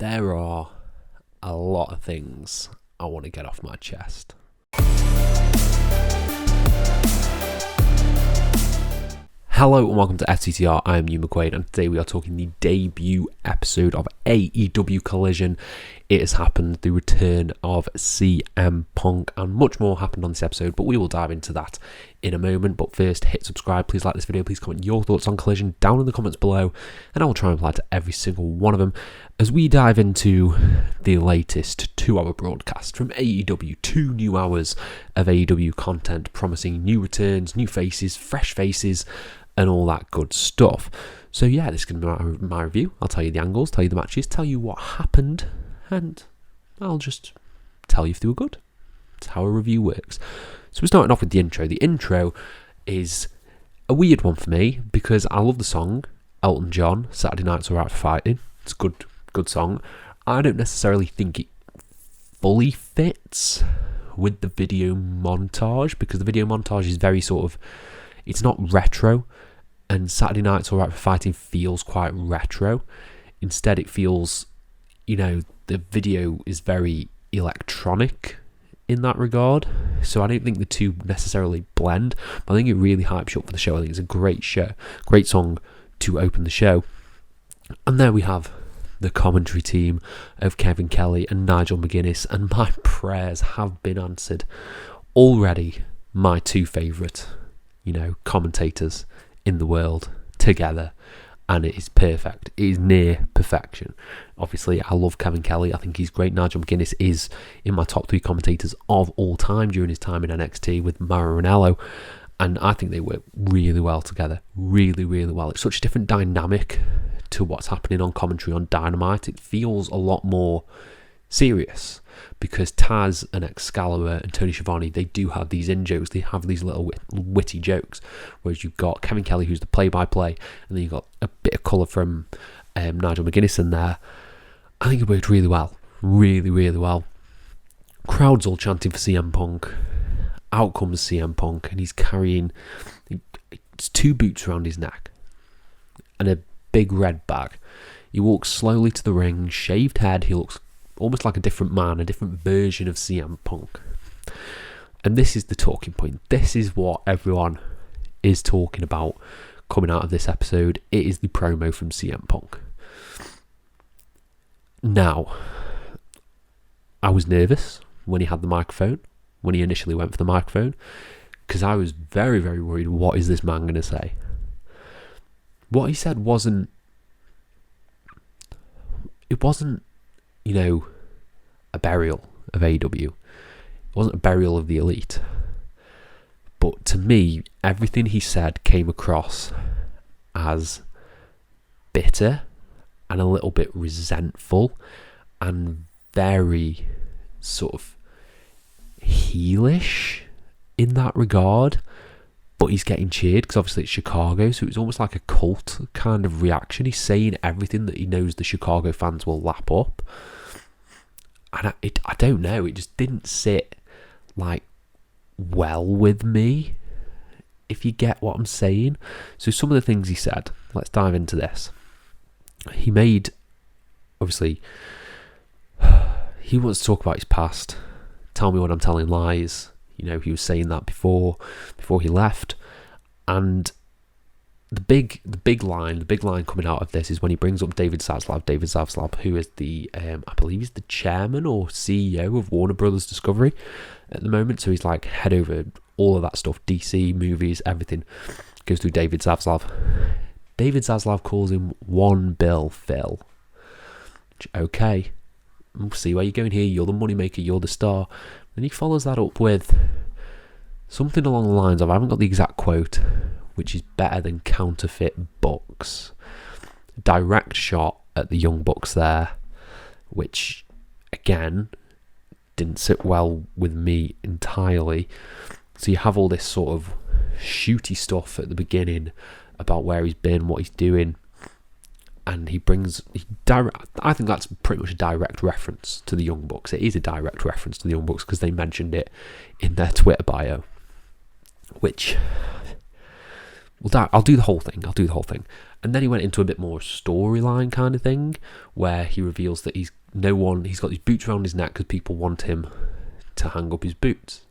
there are a lot of things I want to get off my chest. Hello and welcome to FCTR, I am Hugh McQuaid, and today we are talking the debut episode of AEW Collision. It has happened, the return of CM Punk, and much more happened on this episode, but we will dive into that in a moment. But first, hit subscribe, please like this video, please comment your thoughts on Collision down in the comments below, and I will try and reply to every single one of them as we dive into the latest 2-hour broadcast from AEW. 2 new hours of AEW content promising new returns, new faces, fresh faces, and all that good stuff. So yeah, this is going to be my review. I'll tell you the angles, tell you the matches, tell you what happened, and I'll just tell you if they were good. That's how a review works. So we're starting off with the intro. The intro is a weird one for me because I love the song Elton John, Saturday Night's Alright for Fighting. It's a good song. I don't necessarily think it fully fits with the video montage because the video montage is very sort of, it's not retro, and Saturday Night's Alright for Fighting feels quite retro. Instead, it feels, the video is very electronic in that regard. So I don't think the two necessarily blend, but I think it really hypes you up for the show. I think it's a great show, great song to open the show. And there we have the commentary team of Kevin Kelly and Nigel McGuinness, and my prayers have been answered. Already my two favourite commentators in the world together, and it is perfect. It is near perfection. Obviously, I love Kevin Kelly. I think he's great. Nigel McGuinness is in my top 3 commentators of all time during his time in NXT with Mauro Ranallo, and I think they work really well together. Really, really well. It's such a different dynamic to what's happening on commentary on Dynamite. It feels a lot more serious because Taz and Excalibur and Tony Schiavone, they do have these in-jokes. They have these little witty jokes, whereas you've got Kevin Kelly, who's the play-by-play, and then you've got a bit of colour from Nigel McGuinness in there. I think it worked really well. Really, really well. Crowds all chanting for CM Punk. Out comes CM Punk, and he's carrying 2 boots around his neck and a big red bag. He walks slowly to the ring, shaved head. He looks almost like a different man, a different version of CM Punk. And this is the talking point. This is what everyone is talking about coming out of this episode. It is the promo from CM Punk. Now, I was nervous when he had the microphone, when he initially went for the microphone, because I was very, very worried, what is this man going to say? What he said wasn't, a burial of AEW. It wasn't a burial of the elite. But to me, everything he said came across as bitter and a little bit resentful and very sort of heelish in that regard. But he's getting cheered because obviously it's Chicago, so it was almost like a cult kind of reaction. He's saying everything that he knows the Chicago fans will lap up. And I don't know, it just didn't sit well with me, if you get what I'm saying. So some of the things he said, let's dive into this. He obviously, he wants to talk about his past. Tell me when I'm telling lies. He was saying that before he left. And the big line coming out of this is when he brings up David Zaslav, who is the, I believe he's the chairman or CEO of Warner Brothers Discovery at the moment. So he's like head over all of that stuff, DC, movies, everything goes through David Zaslav. David Zaslav calls him One Bill Phil. Which, okay, we'll see where you're going here. You're the moneymaker, you're the star. And he follows that up with something along the lines of, I haven't got the exact quote, which is better than counterfeit bucks. Direct shot at the Young Bucks there, which again didn't sit well with me entirely. So you have all this sort of shooty stuff at the beginning about where he's been, what he's doing, and I think that's pretty much a direct reference to the Young Bucks. It is a direct reference to the Young Bucks because they mentioned it in their Twitter bio, which I'll do the whole thing. And then he went into a bit more storyline kind of thing, where he reveals that he's got these boots around his neck because people want him to hang up his boots.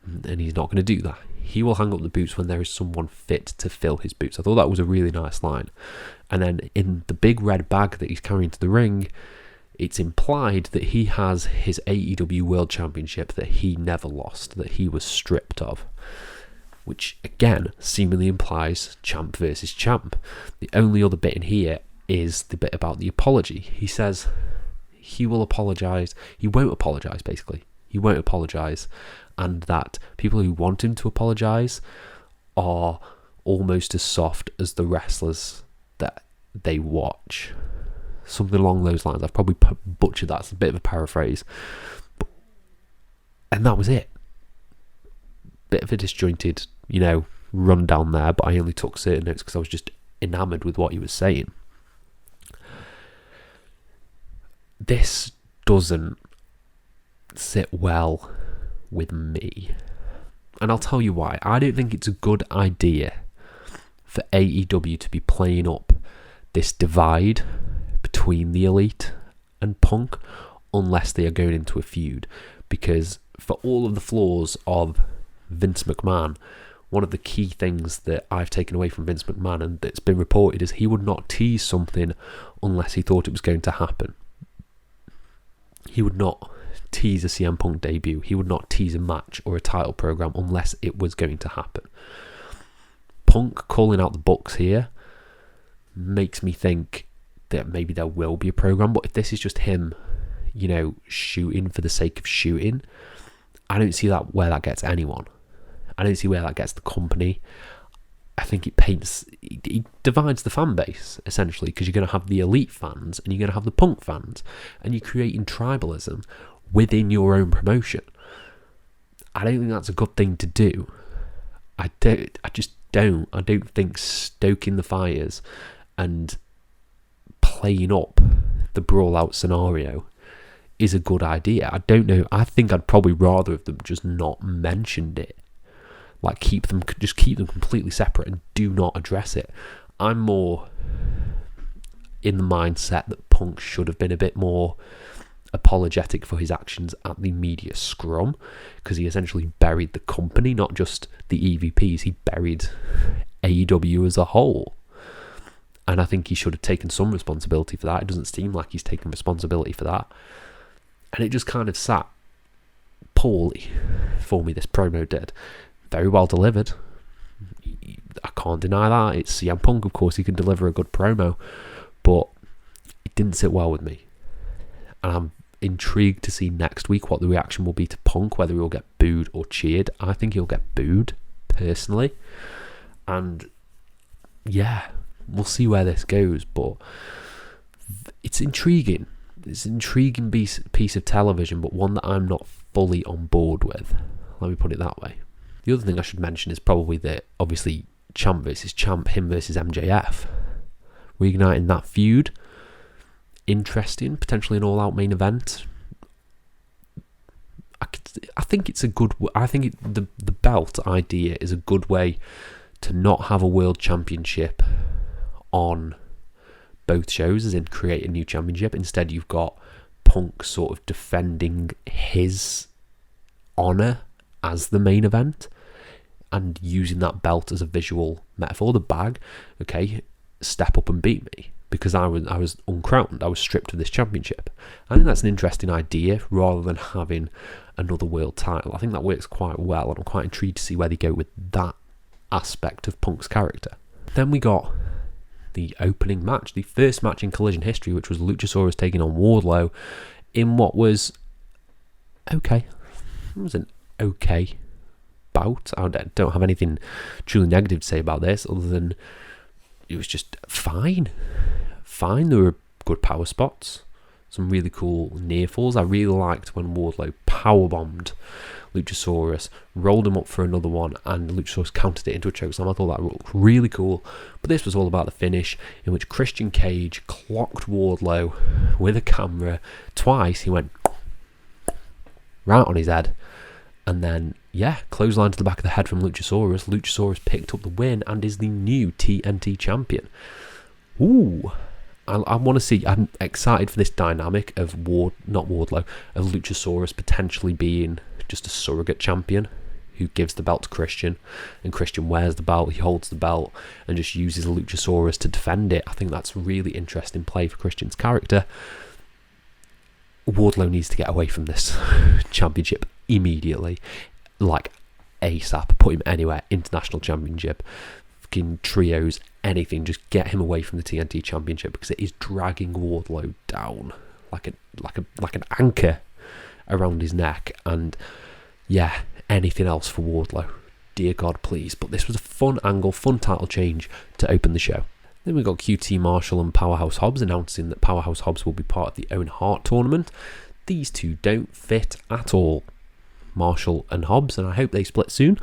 And he's not going to do that. He will hang up the boots when there is someone fit to fill his boots. I thought that was a really nice line. And then in the big red bag that he's carrying to the ring, it's implied that he has his AEW World Championship that he never lost, that he was stripped of. Which, again, seemingly implies champ versus champ. The only other bit in here is the bit about the apology. He says he will apologise. He won't apologise, basically. He won't apologise. And that people who want him to apologise are almost as soft as the wrestlers that they watch. Something along those lines. I've probably butchered that. It's a bit of a paraphrase. And that was it. Bit of a disjointed, run down there, but I only took certain notes because I was just enamoured with what he was saying. This doesn't sit well with me. And I'll tell you why. I don't think it's a good idea for AEW to be playing up this divide between the Elite and Punk unless they are going into a feud. Because for all of the flaws of Vince McMahon, one of the key things that I've taken away from Vince McMahon and that's been reported is he would not tease something unless he thought it was going to happen. He would not tease a CM Punk debut. He would not tease a match or a title program unless it was going to happen. Punk calling out the Bucks here makes me think that maybe there will be a program, but if this is just him, shooting for the sake of shooting, I don't see that where that gets anyone. I don't see where that gets the company. I think it divides the fan base, essentially, because you're going to have the Elite fans and you're going to have the Punk fans, and you're creating tribalism within your own promotion. I don't think that's a good thing to do. I don't think stoking the fires and playing up the brawl out scenario is a good idea. I don't know. I think I'd probably rather have them just not mentioned it. Like keep them completely separate and do not address it. I'm more in the mindset that Punk should have been a bit more apologetic for his actions at the media scrum, because he essentially buried the company, not just the EVPs. He buried AEW as a whole. And I think he should have taken some responsibility for that. It doesn't seem like he's taken responsibility for that. And it just kind of sat poorly for me, this promo did. Very well delivered. I can't deny that. It's CM Punk, of course, he can deliver a good promo. But it didn't sit well with me. And I'm intrigued to see next week what the reaction will be to Punk, whether he'll get booed or cheered. I think he'll get booed, personally. And yeah, we'll see where this goes. But it's intriguing. It's an intriguing piece of television, but one that I'm not fully on board with. Let me put it that way. The other thing I should mention is probably that, obviously, champ versus champ, him versus MJF. Reigniting that feud. Interesting, potentially an all-out main event. I think it's a good. The belt idea is a good way to not have a world championship on both shows, as in create a new championship. Instead, you've got Punk sort of defending his honour as the main event and using that belt as a visual metaphor. The bag, okay, step up and beat me, because I was uncrowned. I was stripped of this championship. I think that's an interesting idea rather than having another world title. I think that works quite well, and I'm quite intrigued to see where they go with that aspect of Punk's character. Then we got the opening match, the first match in Collision history, which was Luchosaurus taking on Wardlow in what was okay. It was an okay bout. I don't have anything truly negative to say about this, other than it was just fine. There were good power spots, some really cool near falls. I really liked when Wardlow powerbombed Luchosaurus, rolled him up for another one, and Luchosaurus countered it into a chokeslam. I thought that looked really cool. But this was all about the finish, in which Christian Cage clocked Wardlow with a camera twice. He went right on his head, and then clothesline to the back of the head from Luchosaurus. Luchosaurus picked up the win and is the new TNT champion. Ooh, I want to see. I'm excited for this dynamic of Wardlow, of Luchosaurus potentially being just a surrogate champion who gives the belt to Christian, and Christian wears the belt, he holds the belt, and just uses Luchosaurus to defend it. I think that's really interesting play for Christian's character. Wardlow needs to get away from this championship immediately, like ASAP. Put him anywhere, international championship, fucking trios, anything. Just get him away from the TNT championship, because it is dragging Wardlow down like an anchor around his neck. And yeah, anything else for Wardlow, dear God, please. But this was a fun angle, fun title change to open the show. Then we got QT Marshall and Powerhouse Hobbs announcing that Powerhouse Hobbs will be part of the Owen Hart tournament. These two don't fit at all, Marshall and Hobbs, and I hope they split soon.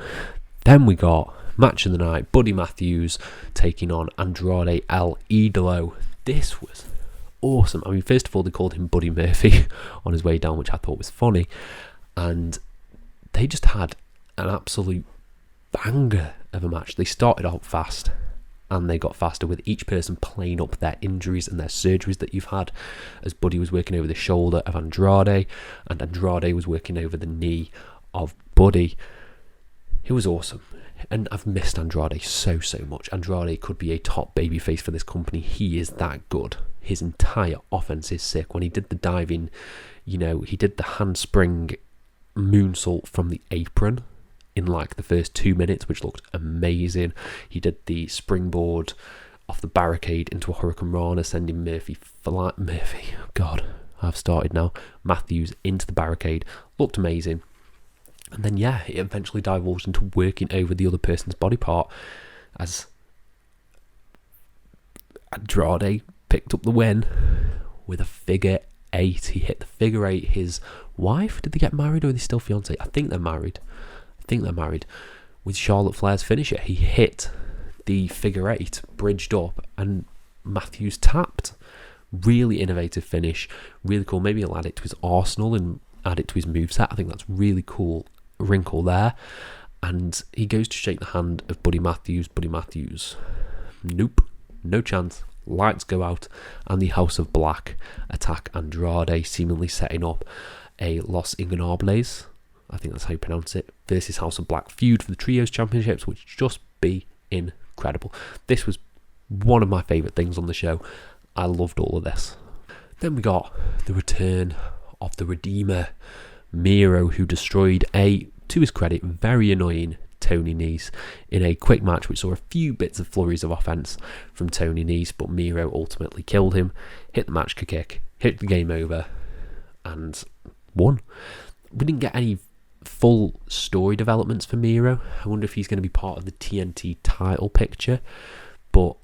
Then we got match of the night, Buddy Matthews taking on Andrade El Idolo. This was awesome. I mean, first of all, they called him Buddy Murphy on his way down, which I thought was funny, and they just had an absolute banger of a match. They started out fast, and they got faster with each person playing up their injuries and their surgeries that you've had, as Buddy was working over the shoulder of Andrade, and Andrade was working over the knee of Buddy. It was awesome, and I've missed Andrade so much. Andrade could be a top babyface for this company. He is that good. His entire offense is sick. When he did the diving, he did the handspring moonsault from the apron in like the first 2 minutes, which looked amazing. He did the springboard off the barricade into a Hurricane Rana, sending Matthews into the barricade. Looked amazing. And then it eventually divulged into working over the other person's body part, as Andrade picked up the win with a figure 8. He hit the figure 8. His wife, did they get married or are they still fiancé? I think they're married. With Charlotte Flair's finisher. He hit the figure 8, bridged up, and Matthews tapped. Really innovative finish, really cool. Maybe he'll add it to his arsenal and add it to his moveset. I think that's really cool wrinkle there. And he goes to shake the hand of Buddy Matthews. Buddy Matthews, nope, no chance. Lights go out, and the House of Black attack Andrade, seemingly setting up a Los Ingobernables, I think that's how you pronounce it, versus House of Black feud for the Trios Championships, which just be incredible. This was one of my favourite things on the show. I loved all of this. Then we got the return of the Redeemer, Miro, who destroyed to his credit, very annoying Tony Nese in a quick match, which saw a few bits of flurries of offense from Tony Nese, but Miro ultimately killed him, hit the match kick, hit the game over, and won. We didn't get any full story developments for Miro. I wonder if he's going to be part of the TNT title picture, but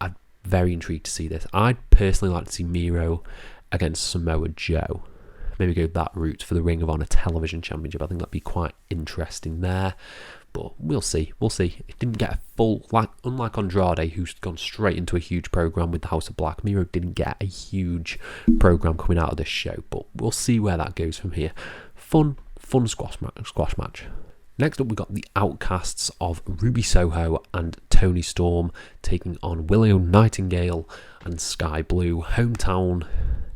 I'm very intrigued to see this. I'd personally like to see Miro against Samoa Joe. Maybe go that route for the Ring of Honor Television Championship. I think that'd be quite interesting there. But we'll see. It didn't get a full, unlike Andrade, who's gone straight into a huge program with the House of Black. Miro didn't get a huge program coming out of this show, but we'll see where that goes from here. Fun squash match. Next up, we got the Outcasts of Ruby Soho and Toni Storm taking on Willow Nightingale and Sky Blue, hometown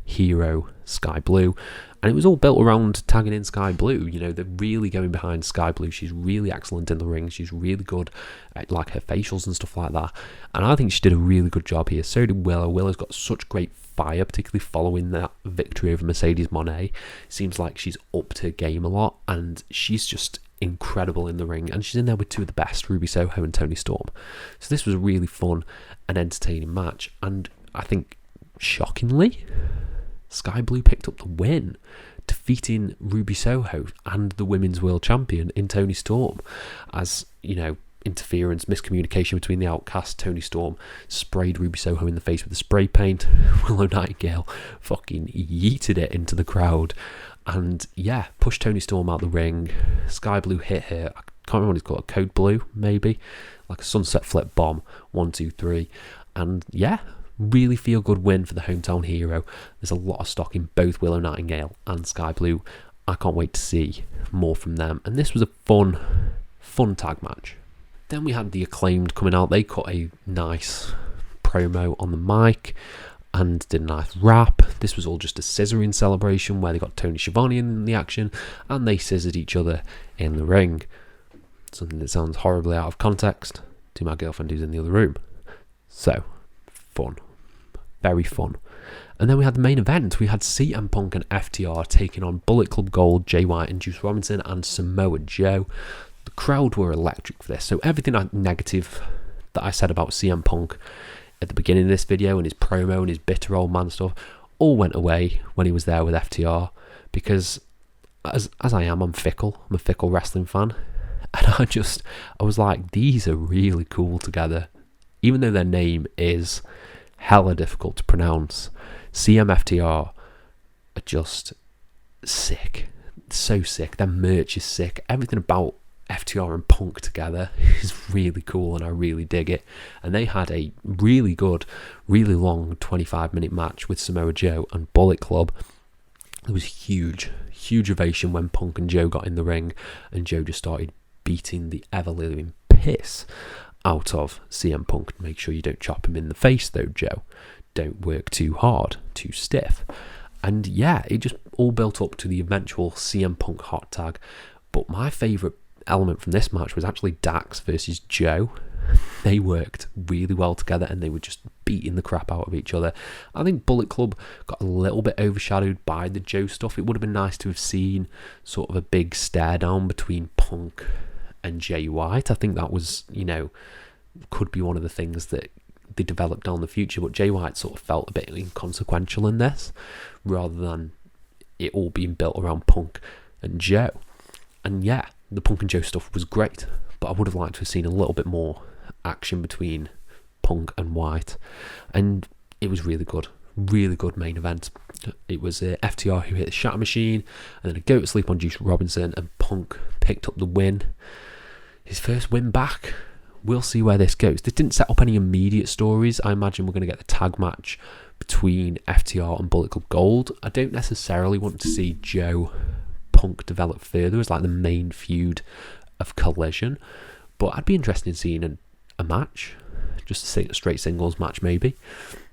hero Sky Blue. And it was all built around tagging in Sky Blue. They're really going behind Sky Blue. She's really excellent in the ring. She's really good at her facials and stuff like that. And I think she did a really good job here. So did Willow. Willow's got such great fire, particularly following that victory over Mercedes Moné. Seems like she's upped her game a lot, and she's just incredible in the ring. And she's in there with two of the best, Ruby Soho and Toni Storm. So this was a really fun and entertaining match. And I think, shockingly, Sky Blue picked up the win, defeating Ruby Soho and the Women's World Champion in Toni Storm. As, interference, miscommunication between the Outcasts, Toni Storm sprayed Ruby Soho in the face with the spray paint. Willow Nightingale fucking yeeted it into the crowd and, pushed Toni Storm out the ring. Sky Blue hit her, I can't remember what it's called, a Code Blue, maybe? Like a sunset flip bomb, 1, 2, 3. And, really feel good win for the hometown hero. There's a lot of stock in both Willow Nightingale and Sky Blue. I can't wait to see more from them. And this was a fun tag match. Then we had the Acclaimed coming out. They cut a nice promo on the mic and did a nice rap. This was all just a scissoring celebration where they got Tony Schiavone in the action and they scissored each other in the ring. Something that sounds horribly out of context to my girlfriend who's in the other room. So, fun. Very fun. And then we had the main event. We had CM Punk and FTR taking on Bullet Club Gold, Jay White and Juice Robinson and Samoa Joe. The crowd were electric for this. So everything negative that I said about CM Punk at the beginning of this video and his promo and his bitter old man stuff all went away when he was there with FTR, because as I am, I'm fickle. I'm a fickle wrestling fan. And I was like, these are really cool together. Even though their name is hella difficult to pronounce, CMFTR are just sick. So sick. Their merch is sick. Everything about FTR and Punk together is really cool and I really dig it. And they had a really good, really long 25-minute match with Samoa Joe and Bullet Club. It was huge ovation when Punk and Joe got in the ring and Joe just started beating the ever-living piss out of CM Punk. Make sure you don't chop him in the face though, Joe. Don't work too hard, too stiff. And yeah, it just all built up to the eventual CM Punk hot tag. But my favourite element from this match was actually Dax versus Joe. They worked really well together and they were just beating the crap out of each other. I think Bullet Club got a little bit overshadowed by the Joe stuff. It would have been nice to have seen sort of a big stare down between Punk and Jay White. I think that was, could be one of the things that they developed down the future, but Jay White sort of felt a bit inconsequential in this rather than it all being built around Punk and Joe. And yeah, the Punk and Joe stuff was great, but I would have liked to have seen a little bit more action between Punk and White. And it was really good main event. It was FTR who hit the Shatter Machine and then a go to sleep on Juice Robinson, and Punk picked up the win. His first win back. We'll see where this goes. This didn't set up any immediate stories. I imagine we're going to get the tag match between FTR and Bullet Club Gold. I don't necessarily want to see Joe Punk develop further as like the main feud of Collision, but I'd be interested in seeing a match, just a straight singles match maybe.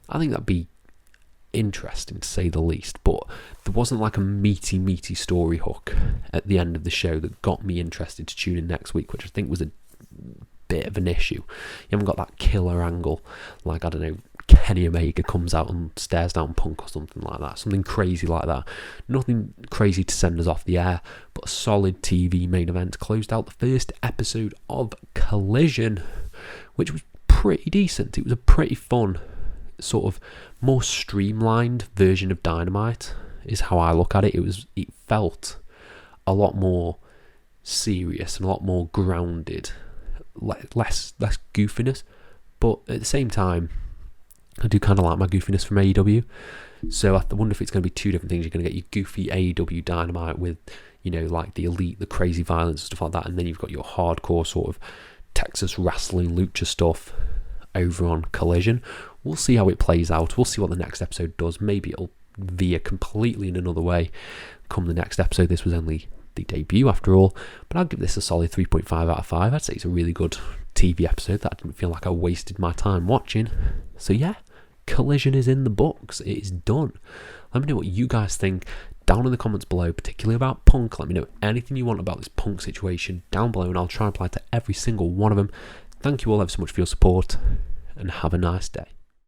I think that'd be interesting to say the least, but there wasn't like a meaty story hook at the end of the show that got me interested to tune in next week, which I think was a bit of an issue. You haven't got that killer angle like, I don't know, Kenny Omega comes out and stares down Punk or something like that, something crazy like that. Nothing crazy to send us off the air, but a solid TV main event closed out the first episode of Collision, which was pretty decent. It was a pretty fun, sort of more streamlined version of Dynamite is how I look at it. It felt a lot more serious and a lot more grounded, less goofiness, but at the same time I do kind of like my goofiness from AEW, so I wonder if it's going to be two different things. You're going to get your goofy AEW Dynamite with, like the elite, the crazy violence and stuff like that, and then you've got your hardcore sort of Texas wrestling lucha stuff over on Collision. We'll see how it plays out. We'll see what the next episode does. Maybe it'll veer completely in another way come the next episode. This was only the debut after all, but I'll give this a solid 3.5 out of 5. I'd say it's a really good TV episode that I didn't feel like I wasted my time watching. So yeah, Collision is in the books. It is done. Let me know what you guys think down in the comments below, particularly about Punk. Let me know anything you want about this Punk situation down below and I'll try and apply to every single one of them. Thank you all ever so much for your support and have a nice day.